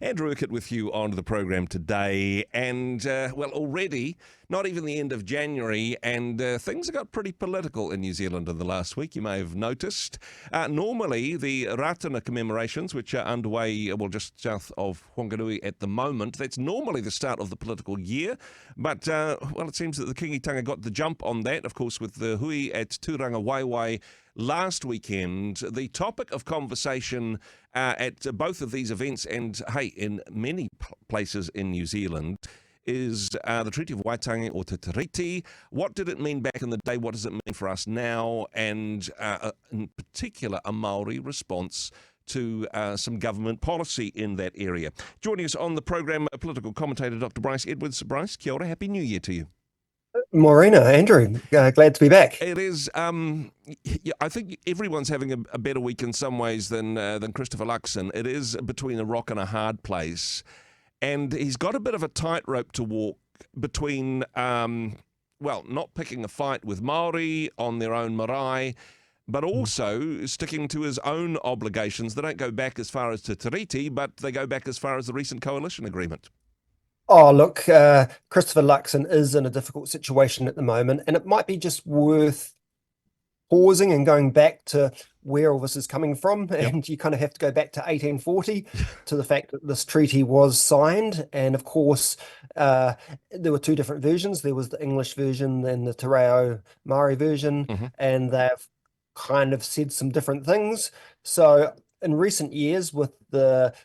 Andrew Urquhart with you on the program today. And, already, not even the end of January, and things have got pretty political in New Zealand in the last week, you may have noticed. Normally, the Ratana commemorations, which are underway, just south of Whanganui at the moment, that's normally the start of the political year. But, it seems that the Kingitanga got the jump on that, of course, with the hui at Tūranga Waiwai last weekend. The topic of conversation at both of these events, and hey, in many places in New Zealand, is the Treaty of Waitangi, or Te Tiriti. What did it mean back in the day? What does it mean for us now? And in particular, a Maori response to some government policy in that area. Joining us on the program, political commentator Dr. Bryce Edwards. Bryce, kia ora, happy New Year to you. Morena, Andrew, glad to be back. It is. I think everyone's having a better week in some ways than Christopher Luxon. It is between a rock and a hard place, and he's got a bit of a tightrope to walk between, not picking a fight with Maori on their own marae, but also sticking to his own obligations. They don't go back as far as Te Tiriti, but they go back as far as the recent coalition agreement. Oh, look, Christopher Luxon is in a difficult situation at the moment, and it might be just worth pausing and going back to where all this is coming from. Yep. And you kind of have to go back to 1840 to the fact that this treaty was signed. And of course, there were two different versions. There was the English version and the Te Reo Māori version, and they've kind of said some different things. So in recent years, with the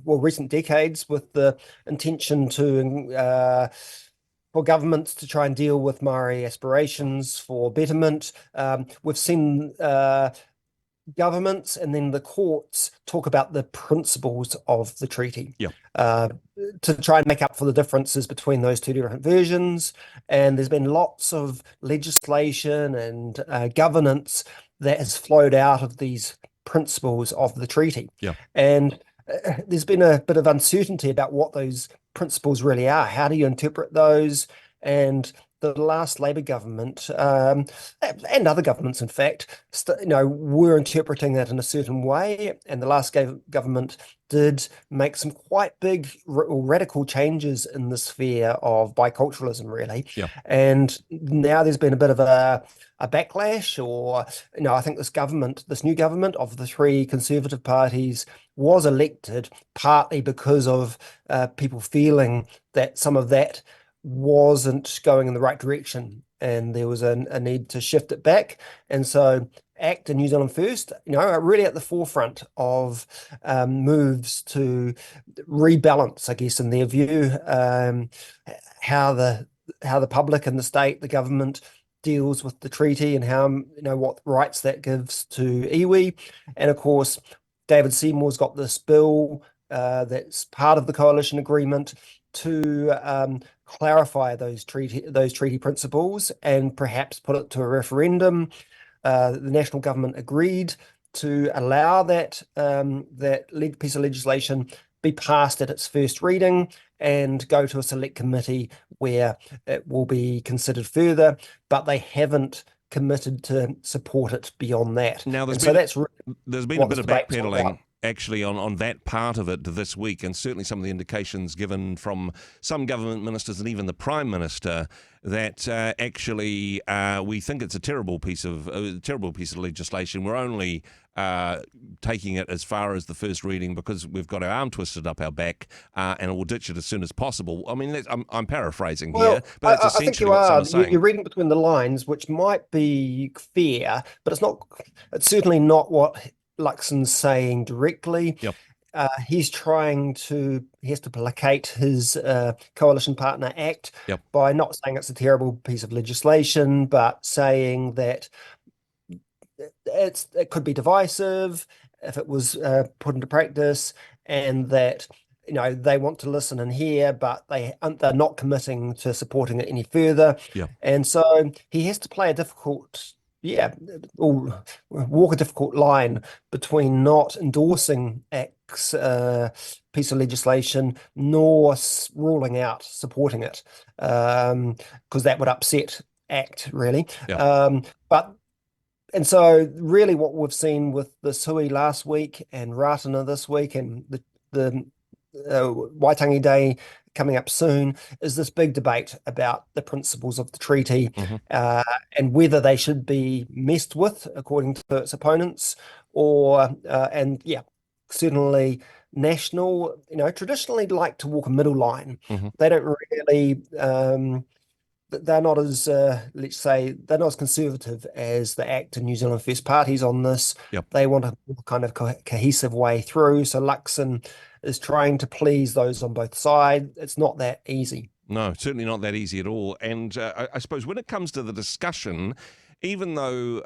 recent decades, with the intention to for governments to try and deal with Maori aspirations for betterment, we've seen governments and then the courts talk about the principles of the treaty to try and make up for the differences between those two different versions. And there's been lots of legislation and governance that has flowed out of these principles of the treaty. And there's been a bit of uncertainty about what those principles really are. How do you interpret those? And the last Labour government, and other governments, in fact, were interpreting that in a certain way. And the last government did make some quite big radical changes in the sphere of biculturalism, really. And now there's been a bit of a backlash, or I think this new government of the three Conservative parties was elected partly because of people feeling that some of that wasn't going in the right direction, and there was a need to shift it back. And so ACT and New Zealand First, are really at the forefront of moves to rebalance, I guess, in their view, how the public and the state, the government, deals with the treaty, and how what rights that gives to iwi. And of course, David Seymour's got this bill that's part of the coalition agreement to clarify those treaty principles and perhaps put it to a referendum. The national government agreed to allow that piece of legislation be passed at its first reading and go to a select committee where it will be considered further, but they haven't committed to support it beyond that. Now, there's been a bit of backpedaling actually on that part of it this week, and certainly some of the indications given from some government ministers and even the Prime Minister that actually we think it's a terrible piece of legislation. We're only taking it as far as the first reading because we've got our arm twisted up our back, and we'll ditch it as soon as possible. I mean, I'm paraphrasing here, but that's essentially what some are saying. You're reading between the lines, which might be fair, but it's not. It's certainly not what Luxon's saying directly. He has to placate his coalition partner ACT by not saying it's a terrible piece of legislation, but saying that it could be divisive if it was put into practice, and that they want to listen and hear, but they're not committing to supporting it any further. And so he has to play a difficult walk a difficult line between not endorsing ACT's piece of legislation nor ruling out supporting it, because that would upset ACT, really. And so really what we've seen with the Sui last week and Ratana this week, and the Waitangi Day coming up soon, is this big debate about the principles of the treaty Hmm. and whether they should be messed with according to its opponents, or and yeah, certainly National, traditionally like to walk a middle line. Hmm. They don't really. They're not as, let's say, they're not as conservative as the ACT and New Zealand First parties on this. Yep. They want a kind of cohesive way through. So Luxon is trying to please those on both sides. It's not that easy. No, certainly not that easy at all. And I suppose when it comes to the discussion, even though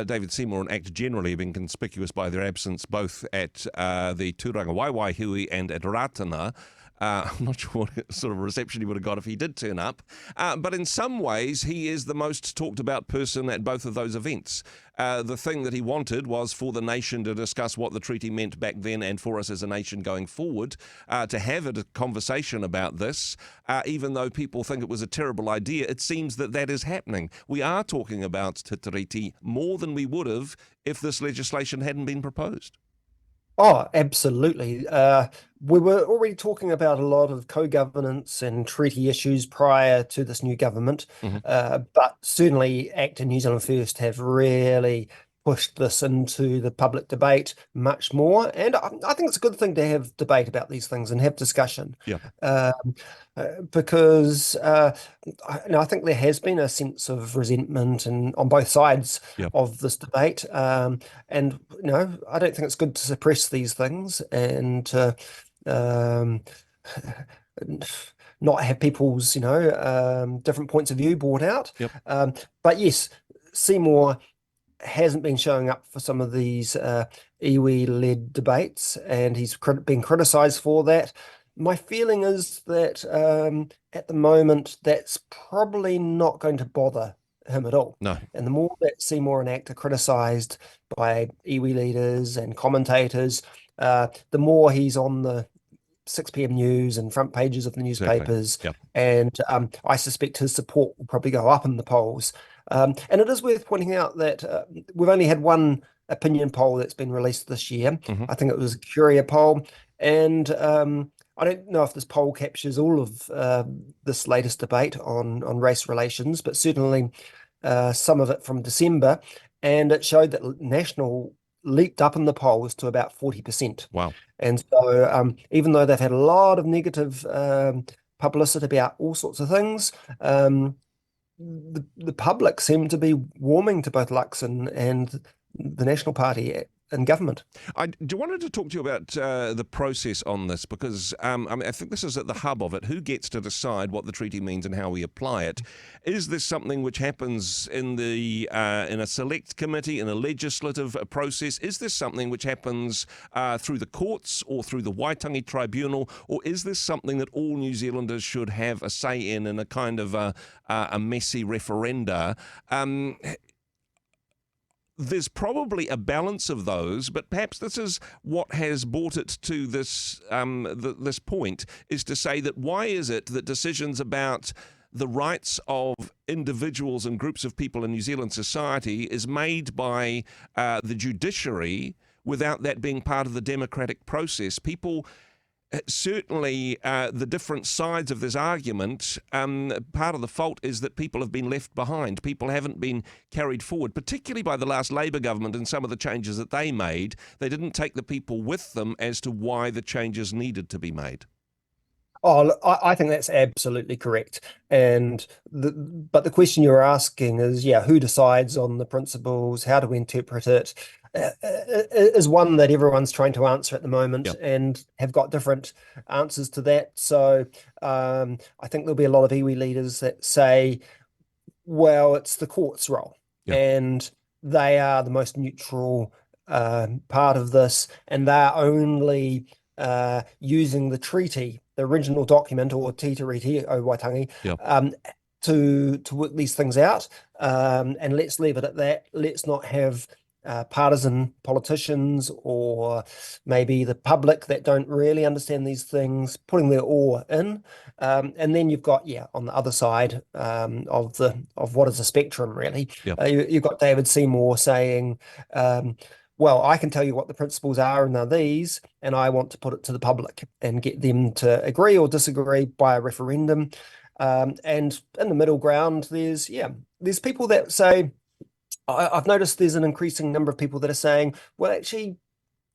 David Seymour and ACT generally have been conspicuous by their absence both at the Tūranga Waiwaihui and at Ratana, I'm not sure what sort of reception he would have got if he did turn up. But in some ways, he is the most talked about person at both of those events. The thing that he wanted was for the nation to discuss what the treaty meant back then and for us as a nation going forward, to have a conversation about this. Even though people think it was a terrible idea, it seems that that is happening. We are talking about Te Tiriti more than we would have if this legislation hadn't been proposed. Oh, absolutely. We were already talking about a lot of co-governance and treaty issues prior to this new government, Hmm. but certainly ACT and New Zealand First have really pushed this into the public debate much more. And I think it's a good thing to have debate about these things and have discussion. Yeah. Um, because I think there has been a sense of resentment and on both sides Yeah. of this debate. And I don't think it's good to suppress these things and um, not have people's, different points of view brought out. Yep. But yes, Seymour hasn't been showing up for some of these iwi-led debates, and he's been criticised for that. My feeling is that at the moment, that's probably not going to bother him at all. No. And the more that Seymour and ACT are criticised by iwi leaders and commentators, the more he's on the 6 p.m. news and front pages of the newspapers. Exactly. Yep. And I suspect his support will probably go up in the polls. And it is worth pointing out that we've only had one opinion poll that's been released this year. Hmm. I think it was a Curia poll. And I don't know if this poll captures all of this latest debate on race relations, but certainly some of it from December. And it showed that National leaped up in the polls to about 40%. Wow. And so even though they've had a lot of negative publicity about all sorts of things, the public seem to be warming to both Luxon and the National Party in government. I wanted to talk to you about the process on this because I think this is at the hub of it. Who gets to decide what the treaty means and how we apply it? Is this something which happens in a select committee, in a legislative process? Is this something which happens through the courts or through the Waitangi Tribunal? Or is this something that all New Zealanders should have a say in a kind of a messy referenda? There's probably a balance of those, but perhaps this is what has brought it to this this point, is to say that why is it that decisions about the rights of individuals and groups of people in New Zealand society is made by the judiciary without that being part of the democratic process? People... Certainly, the different sides of this argument, part of the fault is that people have been left behind. People haven't been carried forward, particularly by the last Labour government and some of the changes that they made. They didn't take the people with them as to why the changes needed to be made. Oh, I think that's absolutely correct. But the question you're asking is, who decides on the principles? How do we interpret it? Is one that everyone's trying to answer at the moment, Yep. and have got different answers to that. So I think there'll be a lot of iwi leaders that say, well, it's the court's role, Yep. and they are the most neutral part of this, and they're only using the treaty, the original document, or Treaty of Waitangi, Yep. to work these things out. And let's leave it at that. Let's not have partisan politicians or maybe the public that don't really understand these things putting their oar in. And then you've got, on the other side of what is a spectrum, really. Yep. You've got David Seymour saying, well, I can tell you what the principles are, and they're these, and I want to put it to the public and get them to agree or disagree by a referendum. And in the middle ground, there's people that say, I've noticed there's an increasing number of people that are saying, well, actually,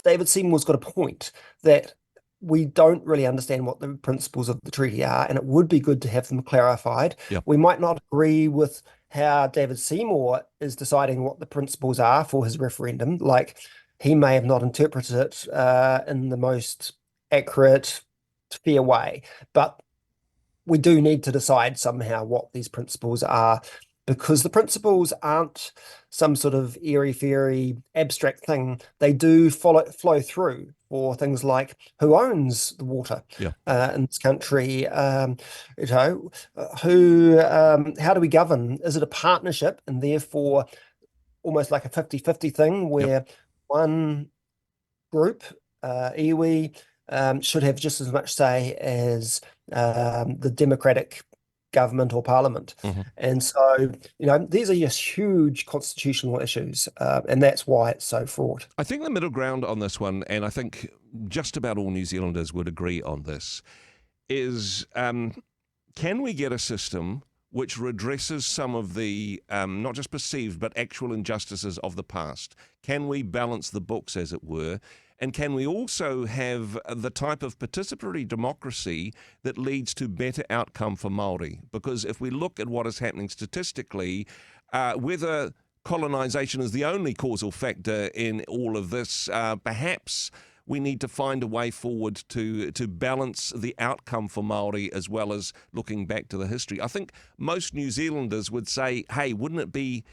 David Seymour's got a point that we don't really understand what the principles of the treaty are, and it would be good to have them clarified. Yep. We might not agree with how David Seymour is deciding what the principles are for his referendum. Like, he may have not interpreted it in the most accurate, fair way, but we do need to decide somehow what these principles are, because the principles aren't some sort of airy-fairy abstract thing. They do flow through for things like who owns the water in this country, how do we govern? Is it a partnership, and therefore almost like a 50-50 thing where one group, iwi, should have just as much say as the democratic government or parliament. And so, these are just huge constitutional issues, and that's why it's so fraught. I think the middle ground on this one, and I think just about all New Zealanders would agree on this, is can we get a system which redresses some of the not just perceived but actual injustices of the past? Can we balance the books, as it were? And can we also have the type of participatory democracy that leads to better outcome for Māori? Because if we look at what is happening statistically, whether colonisation is the only causal factor in all of this, perhaps we need to find a way forward to balance the outcome for Māori as well as looking back to the history. I think most New Zealanders would say, hey, wouldn't it be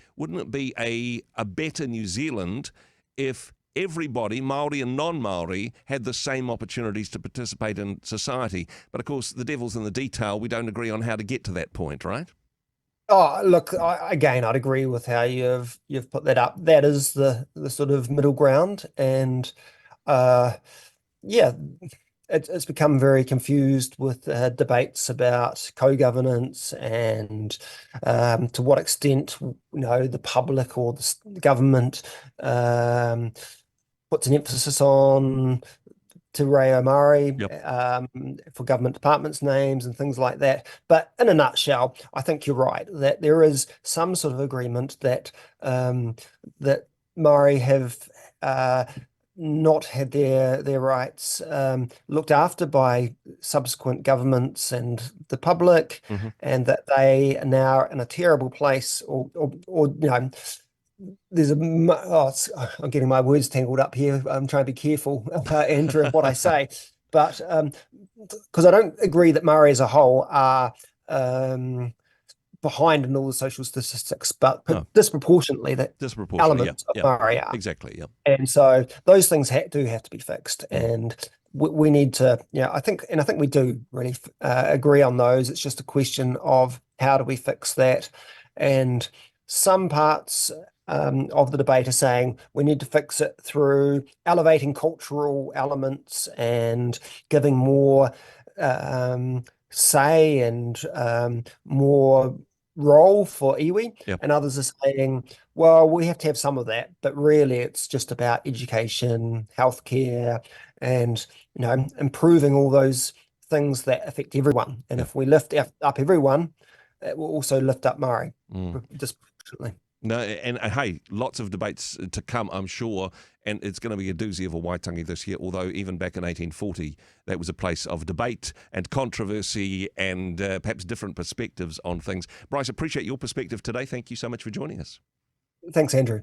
a better New Zealand if everybody, Māori and non-Māori, had the same opportunities to participate in society? But of course, the devil's in the detail. We don't agree on how to get to that point, right? Oh, look, again, I'd agree with how you've put that up. That is the sort of middle ground, and it's become very confused with debates about co-governance and to what extent, the public or the government puts an emphasis on Te Reo Māori for government departments' names and things like that. But in a nutshell, I think you're right that there is some sort of agreement that that Māori have not had their rights looked after by subsequent governments and the public, and that they are now in a terrible place, or there's I'm getting my words tangled up here. I'm trying to be careful, Andrew, of what I say, but because I don't agree that Māori as a whole are behind in all the social statistics, but disproportionately elements of Māori are. Exactly, yeah. And so those things do have to be fixed, and we need to, I think we do really agree on those. It's just a question of how do we fix that, and some parts of the debate are saying we need to fix it through elevating cultural elements and giving more say and more role for iwi, and others are saying, well, we have to have some of that, but really it's just about education, healthcare, and improving all those things that affect everyone. And if we lift up everyone, it will also lift up Māori disproportionately. No, and hey, lots of debates to come, I'm sure, and it's going to be a doozy of a Waitangi this year, although even back in 1840, that was a place of debate and controversy and perhaps different perspectives on things. Bryce, appreciate your perspective today. Thank you so much for joining us. Thanks, Andrew.